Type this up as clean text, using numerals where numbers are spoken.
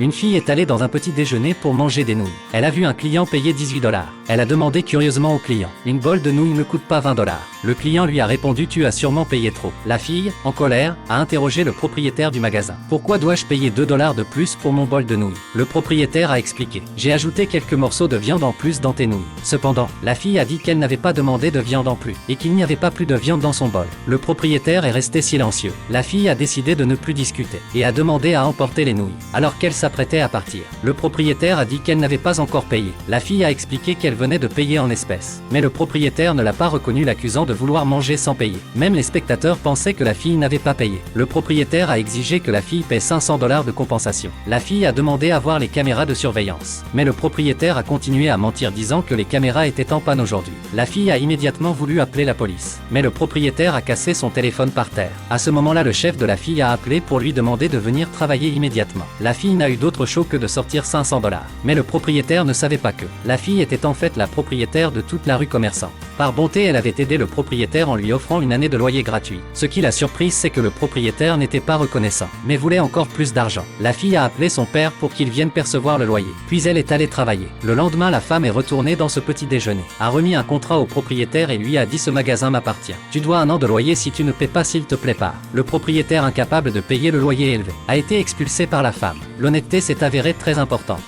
Une fille est allée dans un petit déjeuner pour manger des nouilles. Elle a vu un client payer 18 $. Elle a demandé curieusement au client. Une bol de nouilles ne coûte pas 20 $. Le client lui a répondu: tu as sûrement payé trop. La fille, en colère, a interrogé le propriétaire du magasin. Pourquoi dois-je payer 2 $ de plus pour mon bol de nouilles? Le propriétaire a expliqué: j'ai ajouté quelques morceaux de viande en plus dans tes nouilles. Cependant, la fille a dit qu'elle n'avait pas demandé de viande en plus et qu'il n'y avait pas plus de viande dans son bol. Le propriétaire est resté silencieux. La fille a décidé de ne plus discuter et a demandé à emporter les nouilles. Alors qu'elle s'apprêtait à partir, le propriétaire a dit qu'elle n'avait pas encore payé. La fille a expliqué qu'elle venait de payer en espèces. Mais le propriétaire ne l'a pas reconnu, l'accusant de vouloir manger sans payer. Même les spectateurs pensaient que la fille n'avait pas payé. Le propriétaire a exigé que la fille paie 500 $ de compensation. La fille a demandé à voir les caméras de surveillance. Mais le propriétaire a continué à mentir, disant que les caméras étaient en panne aujourd'hui. La fille a immédiatement voulu appeler la police. Mais le propriétaire a cassé son téléphone par terre. À ce moment-là, le chef de la fille a appelé pour lui demander de venir travailler immédiatement. La fille n'a eu d'autre choix que de sortir 500 $. Mais le propriétaire ne savait pas que la fille était en fait la propriétaire de toute la rue commerçante. Par bonté, elle avait aidé le propriétaire en lui offrant une année de loyer gratuit. Ce qui l'a surprise, c'est que le propriétaire n'était pas reconnaissant, mais voulait encore plus d'argent. La fille a appelé son père pour qu'il vienne percevoir le loyer. Puis elle est allée travailler. Le lendemain, la femme est retournée dans ce petit déjeuner, a remis un contrat au propriétaire et lui a dit: ce magasin m'appartient. Tu dois 1 an de loyer, si tu ne paies pas, s'il te plaît, pars. Le propriétaire, incapable de payer le loyer élevé, a été expulsé par la femme. L'honnêteté s'est avérée très importante.